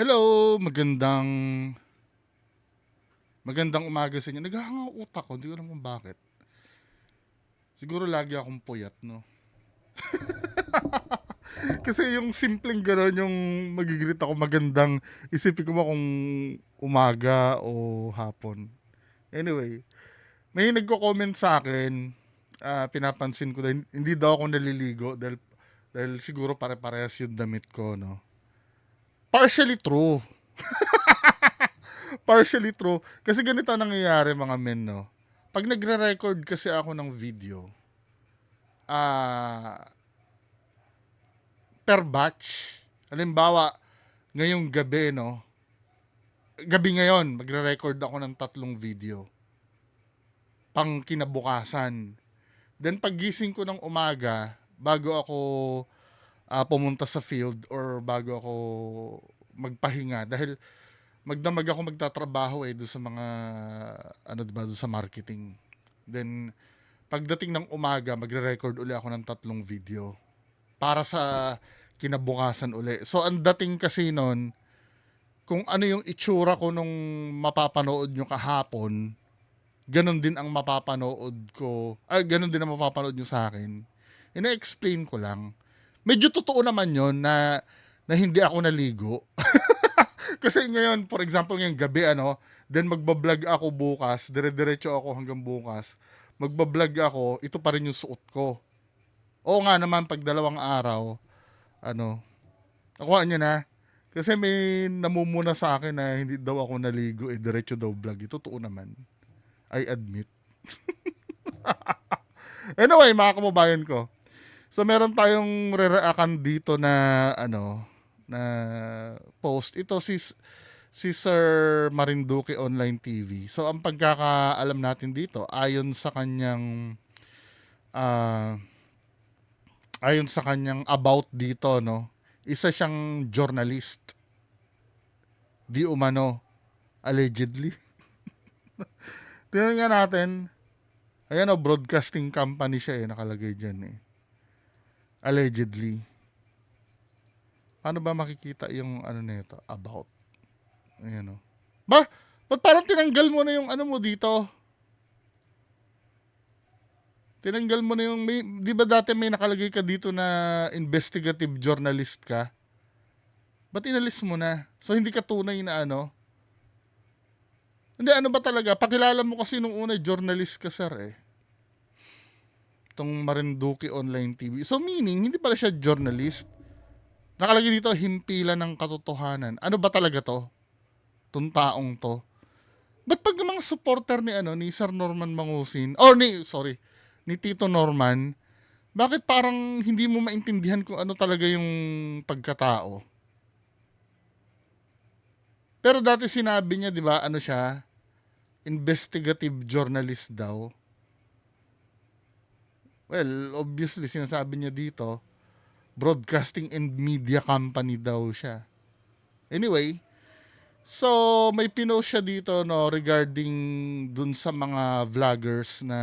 Hello, magandang umaga sa inyo. Naghahanga ang utak ko, hindi ko alam kung bakit. Siguro lagi akong puyat, no? Kasi yung simpleng gano'n, yung magigreet ako magandang, isipin ko ba kung umaga o hapon. Anyway, may nagko-comment sa akin, pinapansin ko na hindi daw ako naliligo dahil siguro pare-parehas yung damit ko, no? Partially true. Partially true. Kasi ganito ang nangyayari mga men, no? Pag nagre-record kasi ako ng video, ah, per batch, halimbawa, ngayong gabi, no? Gabi ngayon, magre-record ako ng 3 video. Pang kinabukasan. Then paggising ko ng umaga, bago ako pumunta sa field or bago ako magpahinga, dahil magdamag ako magtatrabaho doon sa mga ano diba doon sa marketing. Then pagdating ng umaga, magre-record uli ako ng 3 video para sa kinabukasan uli. So ang dating kasi noon, kung ano yung itsura ko nung mapapanood nyo kahapon, ganun din ang mapapanood ko, ganun din ang mapapanood nyo sa akin. Ina-explain ko lang. Medyo totoo naman yon na hindi ako naligo. Kasi ngayon, for example, ngayong gabi, then magbablog ako bukas, dire-diretso ako hanggang bukas. Magbablog ako, ito pa rin yung suot ko. Oo nga naman, pag 2 araw, nakuha niya na. Kasi may namumuna sa akin na hindi daw ako naligo, diretso daw vlog. Totoo naman. I admit. Anyway, mga kababayan ko. So, meron tayong re-reactan dito na, na post. Ito si Sir Marinduque Online TV. So, ang pagkakaalam natin dito, ayon sa kanyang about dito, no, isa siyang journalist. Di umano, allegedly. Tingnan nga natin. Ayan, broadcasting company siya nakalagay dyan Allegedly. Paano ba makikita yung nito? About. Ayan ba't parang tinanggal mo na yung mo dito? Tinanggal mo na yung, di ba dati may nakalagay ka dito na investigative journalist ka? Ba't inalis mo na? So hindi ka tunay na Hindi, ba talaga? Pakilala mo kasi nung una, journalist ka, sir Itong Marinduque Online TV. So meaning, hindi pala siya journalist. Nakalagay dito, himpilan ng katotohanan. Ano ba talaga to? Itong taong to. Ba't pag mga supporter ni Sir Norman Mangusin, ni Tito Norman, bakit parang hindi mo maintindihan kung ano talaga yung pagkatao? Pero dati sinabi niya, di ba, siya, investigative journalist daw. Well, obviously, sinasabi niya dito, broadcasting and media company daw siya. Anyway, so may pinost siya dito regarding dun sa mga vloggers na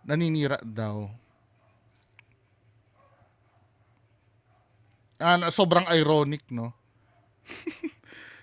naninira daw. Sobrang ironic, no?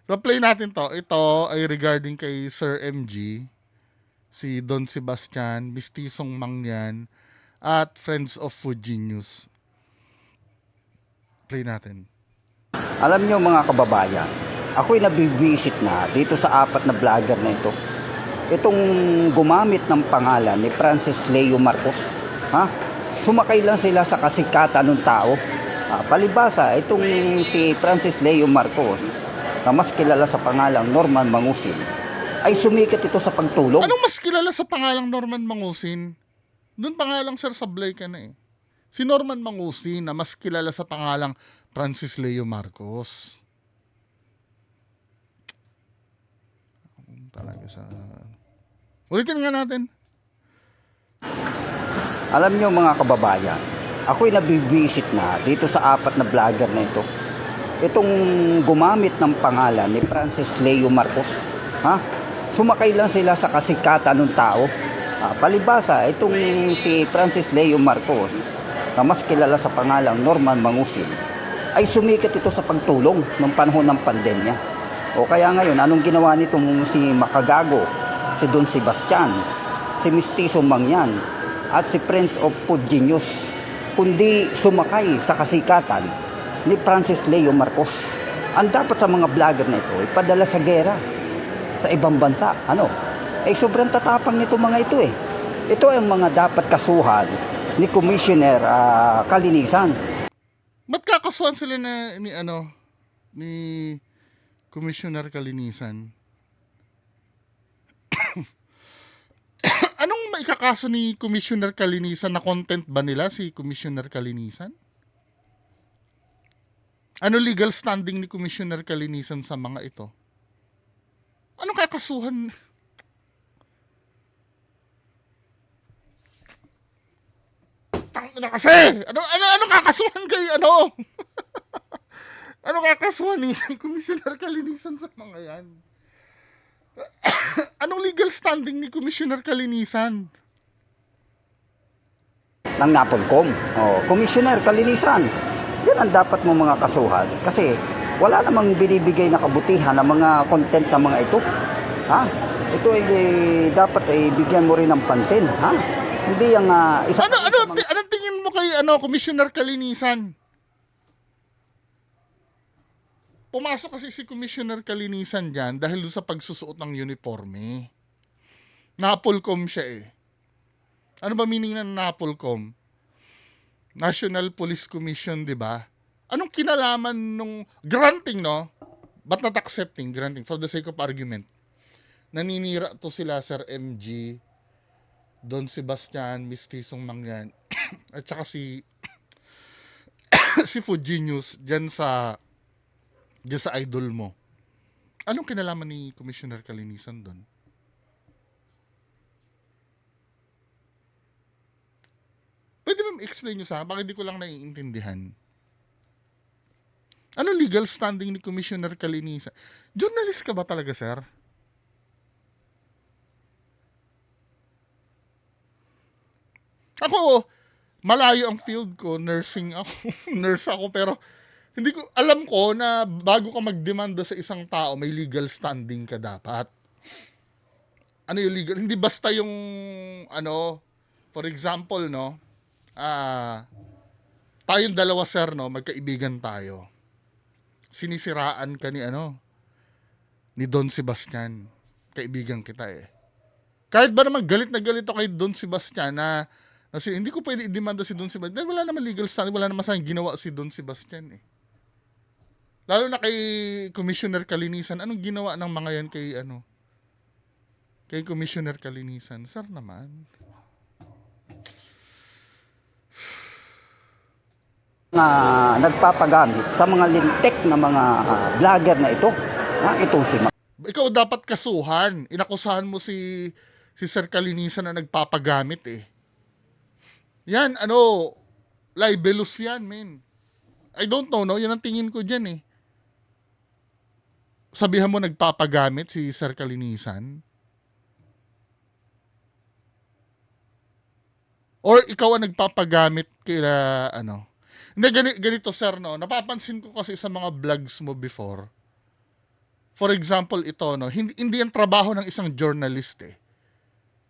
So play natin to. Ito ay regarding kay Sir MG, si Don Sebastian, Mistisong Mangyan, at Friends of Fuji News. Play natin. Alam nyo mga kababayan, ako'y nabivisit na dito sa 4 na vlogger na ito. Itong gumamit ng pangalan ni Francis Leo Marcos. Sumakay lang sila sa kasikatan ng tao. Palibasa, itong si Francis Leo Marcos, na mas kilala sa pangalang Norman Mangusin, ay sumikat ito sa pagtulong. Anong mas kilala sa pangalang Norman Mangusin? Doon pangalang sir sablay ka na Si Norman Mangusin na mas kilala sa pangalang Francis Leo Marcos. Talaga sa... Ulitin nga natin. Alam nyo mga kababayan, ako'y nabivisit na dito sa 4 na vlogger na ito. Itong gumamit ng pangalan ni Francis Leo Marcos. Sumakay lang sila sa kasikatan ng tao. Palibasa, itong si Francis Leo Marcos, na mas kilala sa pangalang Norman Mangusin, ay sumikat ito sa pagtulong ng panahon ng pandemya. O kaya ngayon, anong ginawa nitong si Makagago, si Don Sebastian, si Mistizo Mangyan, at si Prince of Food Genius, kundi sumakay sa kasikatan ni Francis Leo Marcos. Ang dapat sa mga vlogger na ito, ipadala sa gera sa ibang bansa. Ano? Sobrang tatapang nito mga ito eh. Ito ang mga dapat kasuhan ni Commissioner Kalinisan. Ba't kakasuhan sila ni Commissioner Kalinisan? Anong maikakaso ni Commissioner Kalinisan, na content ba nila si Commissioner Kalinisan? Ano legal standing ni Commissioner Kalinisan sa mga ito? Anong kakasuhan? Tangina kasi! Ano kakasuhan kay ano? Ano kakasuhan ni Commissioner Kalinisan sa mga yan? Anong legal standing ni Commissioner Kalinisan? Ng Napolcom. Commissioner Kalinisan, yan ang dapat mo mga kasuhan. Kasi wala namang binibigay na kabutihan ng mga content ng mga ito. Ha? Ito ay dapat ay bigyan mo rin ng pansin. Ha? Hindi yung Anong tingin mo kay Commissioner Kalinisan? Pumasok kasi si Commissioner Kalinisan dyan dahil sa pagsusuot ng uniforme. Napolcom siya eh. Ano ba meaning ng Napolcom? National Police Commission, di ba? Anong kinalaman nung granting, no? But not accepting, granting, for the sake of argument. Naninira to sila, Sir MG, Don Sebastian, Mistizong Mangyan, at saka si Food Genius dyan sa idol mo. Anong kinalaman ni Commissioner Kalinisan doon? Pwede ba explain nyo sa akin? Bakit di ko lang naiintindihan? Ano legal standing ni Commissioner Kalinisan? Journalist ka ba talaga, sir? Ako, malayo ang field ko, nursing ako, nurse ako, pero hindi ko, alam ko na bago ka magdemanda sa isang tao, may legal standing ka dapat. Ano yung legal? Hindi basta yung, for example, no, tayong dalawa, sir, no, magkaibigan tayo. Sinisiraan ka ni Don Sebastian. Kaibigan kita eh. Kahit ba naman galit na galit ako kay Don Sebastian kasi hindi ko pwede i-demanda si Don Sebastian dahil wala naman legal standing, wala naman saan ginawa si Don Sebastian eh. Lalo na kay Commissioner Kalinisan, anong ginawa ng mga yan kay Commissioner Kalinisan? Sir naman. Nagpapagamit sa mga lintek na mga vlogger na ito. Itong si Ikaw dapat kasuhan. Inakusahan mo si Sir Kalinisan na nagpapagamit eh. Yan, libelous yan, men. I don't know, no? Yan ang tingin ko dyan eh. Sabihan mo nagpapagamit si Sir Kalinisan? Or ikaw ang nagpapagamit kaya Hindi, ganito sir, no? Napapansin ko kasi sa mga vlogs mo before. For example, ito, no? Hindi ang trabaho ng isang journalist eh.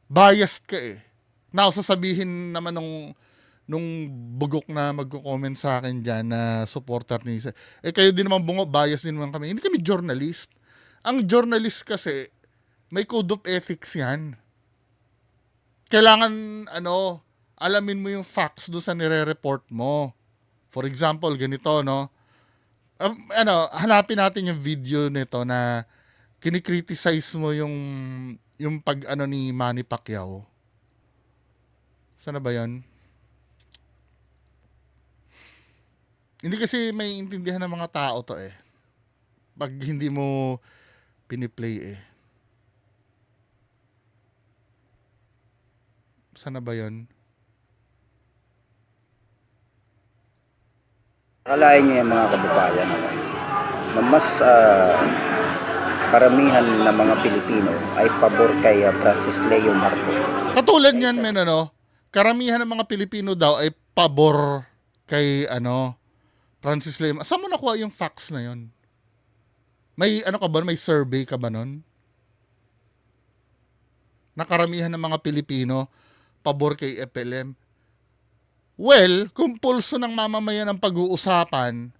Biased ka eh. Now, sasabihin naman nung bugok na magko-comment sa akin dyan na supporter ni Sir. Kayo din naman bias din naman kami. Hindi kami journalist. Ang journalist kasi, may code of ethics yan. Kailangan, alamin mo yung facts doon sa nire-report mo. For example, ganito, no? Hanapin natin yung video nito na kinikriticize mo yung ni Manny Pacquiao. Sana ba yan? Hindi kasi may intindihan ng mga tao to eh. Pag hindi mo piniplay eh. Sana ba yan? Akalain niyo yung mga kababayan na mas karamihan ng mga Pilipino ay pabor kay Francis Leo Marcos. Katulad niyan, karamihan ng mga Pilipino daw ay pabor kay Francis Lema. Saan mo nakuha yung facts na yon? May ano ka ba? May survey ka ba nun? Nakaramihan ng mga Pilipino pabor kay FLM. Well, kung pulso ng mamamayan ang pag-uusapan,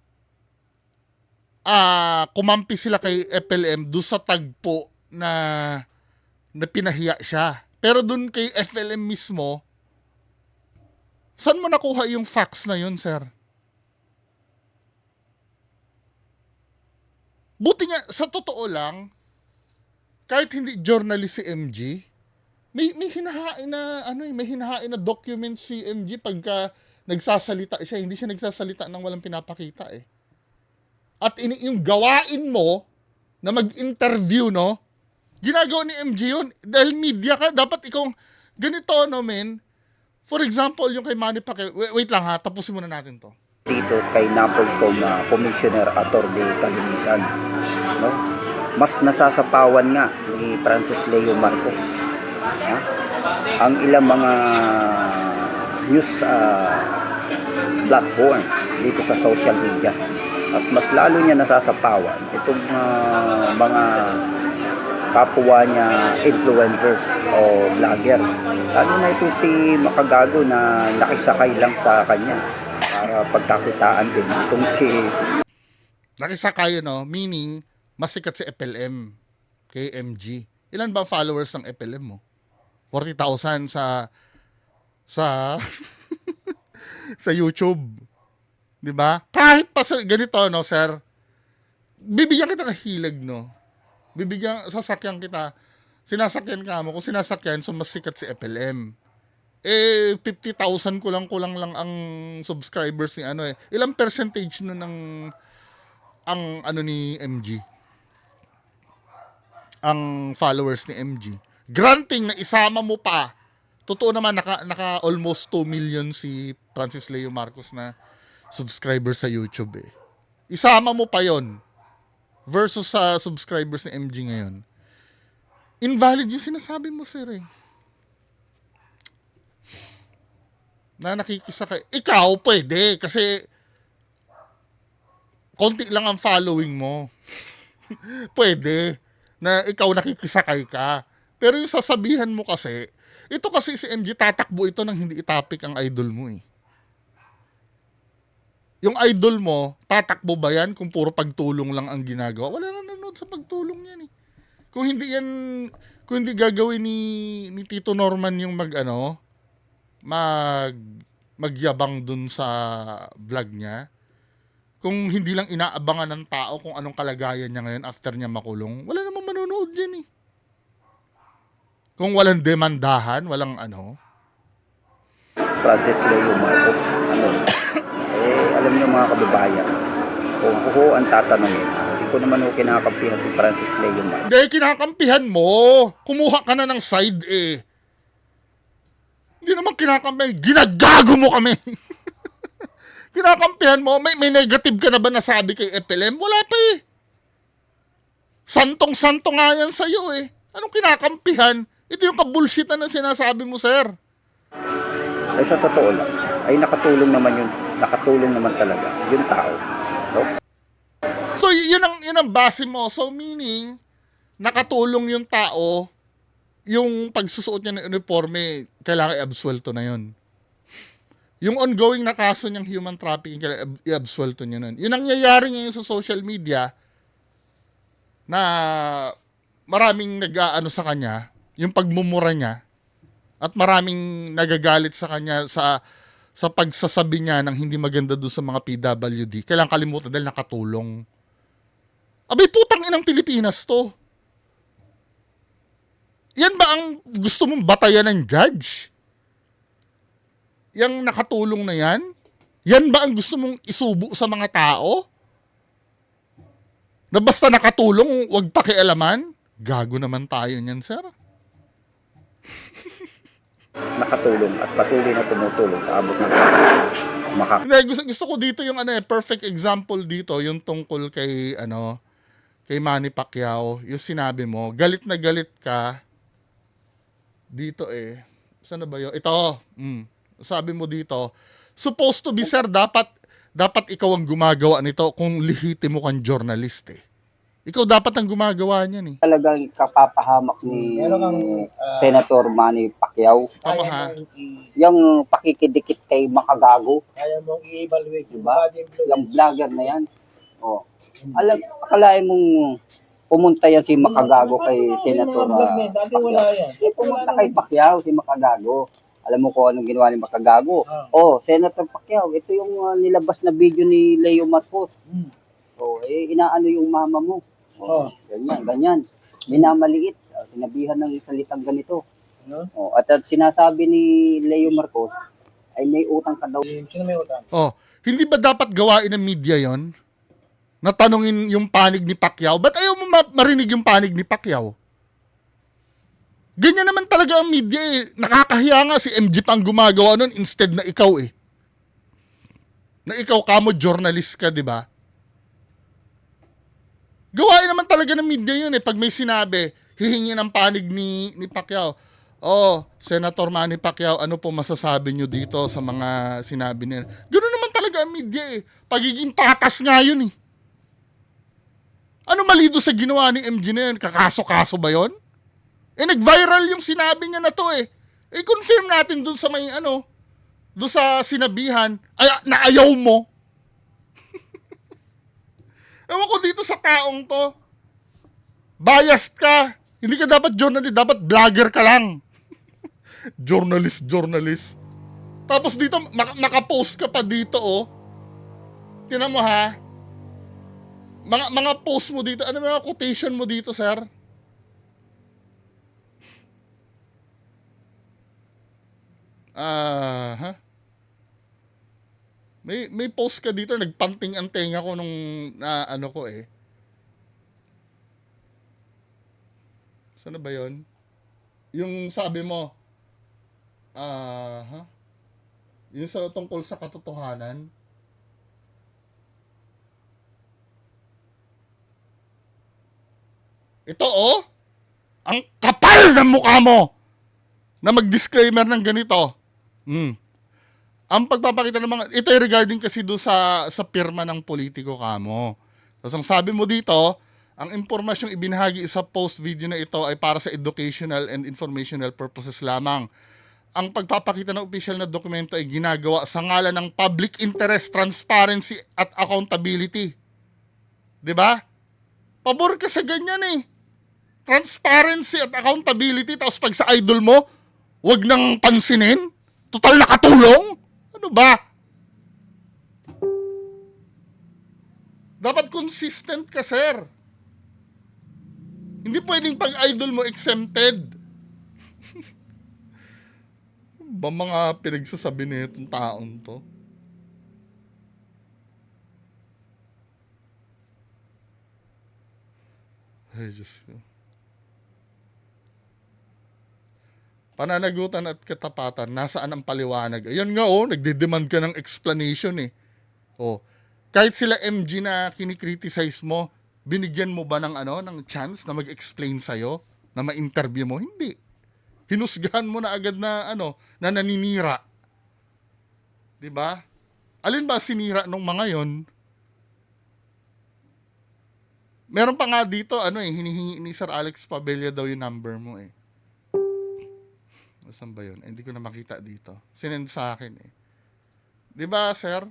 kumampi sila kay FLM do sa tagpo na pinahiya siya. Pero dun kay FLM mismo, saan mo nakuha yung facts na yun, sir? Buti nga, sa totoo lang, kahit hindi journalist si MG, may hinahain na may hinahain na document si MG pagka nagsasalita siya. Hindi siya nagsasalita nang walang pinapakita eh. At yung gawain mo na mag-interview, no? Ginagawa ni MG yun. Dahil media ka, dapat ikaw ganito, no, men? For example, yung kay Manny Pacquiao. Wait lang ha, tapusin muna natin to. Dito kay NAPOLCOM Commissioner Atty. Kalinisan, no? Mas nasasapawan nga ni Francis Leo Marcos, ha? Ang ilang mga news platform dito sa social media. Mas lalo niya nasasapawan itong mga kapwa niya influencer o vlogger. Lalo na ito si Makagago na nakisakay lang sa kanya para pagkakitaan din. Itong si nakisakay, no? Meaning, mas sikat si FLM kay MG. Ilan ba followers ng FLM mo? 40,000 sa sa YouTube. 'Di ba? Kahit pa sa ganito, no, sir. Bibigyan kita ng hilag, no. Sasakyan kita. Sinasakyan ka mo. Kung sinasakyan, so mas sikat si FLM. 50,000 kulang lang ang subscribers ni Ilang percentage nun ang ni MG? Ang followers ni MG. Granting na isama mo pa. Totoo naman, naka almost 2 million si Francis Leo Marcos na subscriber sa YouTube eh. Isama mo pa yon versus sa subscribers ni MG ngayon. Invalid yung sinasabi mo, sir eh. Na nakikisakay. Ikaw, pwede. Kasi konti lang ang following mo. Pwede. Na ikaw nakikisakay ka. Pero yung sasabihan mo kasi, ito kasi si MG, tatakbo ito nang hindi itapik ang idol mo eh. Yung idol mo, tatakbo ba yan kung puro pagtulong lang ang ginagawa? Wala nang nanonood sa pagtulong yan eh. Kung hindi gagawin ni Tito Norman yung magyabang dun sa vlog niya, kung hindi lang inaabangan ng tao kung anong kalagayan niya ngayon after niya makulong, wala namang manonood yan eh. Kung walang demandahan, walang Francis Leo Marcos, alam niyo mga kababayan, kung ako ang tatanungin, hindi ko naman kinakampihan si Francis Leo Marcos. Hindi, kinakampihan mo. Kumuha ka na ng side eh. Hindi naman kinakampihan. Ginagago mo kami. Kinakampihan mo. May negative ka na ba nasabi kay FLM? Wala pa eh. Santong-santo nga yan sa'yo eh. Anong kinakampihan? Ito yung kabulshitan na sinasabi mo, sir. Ay sa totoo lang, ay nakatulong naman talaga yung tao. No? So, yun ang base mo. So, meaning, nakatulong yung tao, yung pagsusuot niya ng uniforme, kailangan i-absuelto na yun. Yung ongoing na kaso niyang human trafficking, kailangan i-absuelto niya nun. Yun ang nangyayari ngayon sa social media, na maraming nag-aano sa kanya, yung pagmumura niya, at maraming nagagalit sa kanya sa pagsasabi niya ng hindi maganda doon sa mga PWD. Kailangan kalimutan dahil nakatulong. Abay, putang inang Pilipinas to. Yan ba ang gusto mong batayan ng judge? Yang nakatulong na yan? Yan ba ang gusto mong isubo sa mga tao? Na basta nakatulong, wag pakialaman? Gago naman tayo niyan, sir. Nakatulong at patuloy na tumutulong sa abot ng gusto ko dito yung perfect example dito, yung tungkol kay kay Manny Pacquiao, yung sinabi mo, galit na galit ka dito eh. Saan na ba yun? Ito. Sabi mo dito, supposed to be, sir, dapat dapat ikaw ang gumagawa nito kung lihitimo kang journalist eh. Ikaw dapat ang gumagawa niyan eh. Talagang kapapahamak ni Meron kang Senator Manny Pacquiao. Tama kaya ha? mong Yung pakikidikit kay Makagago, kaya mong i-evaluate yung diba? bad influence. Yung vlogger na yan. Oh. Akalain mong pumunta yan si Makagago kay Senator. Yung mga vlog na yun, dati wala yan. Pumunta kay Pacquiao si Makagago. Alam mo kung anong ginawa ni Makagago? Ah. Oh, Senator Pacquiao, ito yung nilabas na video ni Leo Marcos. Hmm. Oh, inaano yung mama mo. Oh. Ganyan. Minamaliit. Sinabihan ng salitang ganito. Ano? Oh, at sinasabi ni Leo Marcos ay may utang ka daw. Sino may utang? Oh, hindi ba dapat gawain ng media yon? Natanungin yung panig ni Pacquiao. Ba't ayaw mo marinig yung panig ni Pacquiao? Ganyan naman talaga ang media eh. Nakakahiya nga si MG pang gumagawa nun instead na ikaw eh. Na ikaw kamo journalist ka, di ba? Gawain naman talaga ng media yun eh. Pag may sinabi, hihingi ng panig ni Pacquiao. Oh, Senator Manny Pacquiao, ano po masasabi nyo dito sa mga sinabi niya? Ganoon naman talaga ang media eh. Pagiging patas nga yun eh. Ano mali doon sa ginawa ni MG na yun? Kakaso-kaso ba yun? Eh, nag-viral yung sinabi niya na to eh. Eh, confirm natin doon sa may doon sa sinabihan, na ayaw mo. Ewan ko dito sa taong to. Biased ka. Hindi ka dapat journalist, dapat vlogger ka lang. journalist. Tapos dito, nakapost ka pa dito oh. Tingnan mo ha. Mga post mo dito, ano mga quotation mo dito, sir? May post ka dito, nagpanting ang tenga ko nung ano ko eh. Saan ba yon? Yung sabi mo, yung sa tungkol sa katotohanan. Ito oh, ang kapal ng mukha mo na mag-disclaimer ng ganito. Ang pagpapakita ng mga, ito ay regarding kasi doon sa pirma ng politiko kamo. Tapos ang sabi mo dito, ang impormasyong ibinahagi sa post video na ito ay para sa educational and informational purposes lamang. Ang pagpapakita ng official na dokumento ay ginagawa sa ngalan ng public interest, transparency at accountability. 'Di ba? Pabor ka sa ganyan eh. Transparency at accountability, tapos pag sa idol mo, wag nang pansinin. Total nakatulong. Ano ba? Dapat consistent ka, sir. Hindi pwedeng pag idol mo exempted. Ba mga pinagsasabi nitong taong to? Ay, Diyos ko. Pananagutan at katapatan, nasaan ang paliwanag? Ayun nga oh, nagde-demand ka ng explanation eh. Oh, kahit sila MG na kinikriticize mo, binigyan mo ba ng ng chance na mag-explain sa'yo, na ma-interview mo? Hindi. Hinusgahan mo na agad na na naninira. 'Di ba? Alin ba sinira nung mga 'yon? Meron pa nga dito hinihingi ni Sir Alex Pabella daw yung number mo eh. Saan ba yun? Hindi ko na makita dito. Sinend sa akin eh. 'Di ba, sir?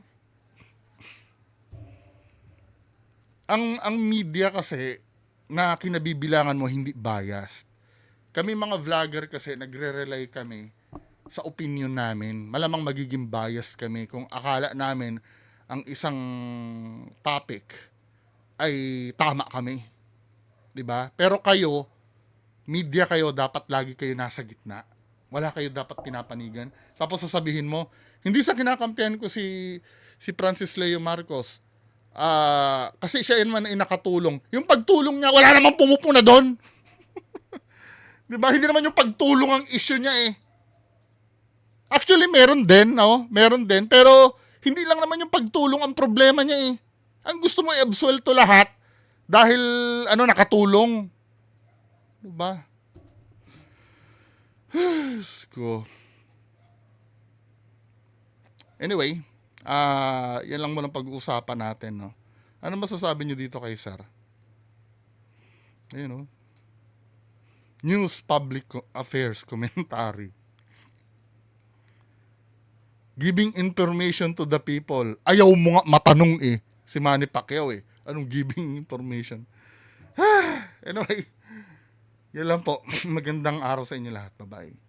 Ang media kasi na kinabibilangan mo hindi biased. Kami mga vlogger kasi nagre-rely kami sa opinion namin. Malamang magiging biased kami kung akala namin ang isang topic ay tama kami. 'Di ba? Pero kayo, media kayo, dapat lagi kayo nasa gitna. Wala kayo dapat pinapanigan. Tapos sasabihin mo, hindi sa kinakampihan ko si Francis Leo Marcos. Kasi siya yun man ay nakatulong. Yung pagtulong niya, wala namang pumupuna doon. Diba? Hindi naman yung pagtulong ang issue niya eh. Actually, meron din, no? Meron din. Pero, hindi lang naman yung pagtulong ang problema niya eh. Ang gusto mo i-absuelto lahat dahil, nakatulong. Diba? Ko. Anyway, Yan lang muna pag-uusapan natin, no? Ano masasabi nyo dito kay Sir? Ayun, no? News Public Affairs Commentary. Giving information to the people. Ayaw mo nga matanong eh. Si Manny Pacquiao eh. Anong giving information? Anyway, yan lang po. Magandang araw sa inyo lahat. Bye-bye.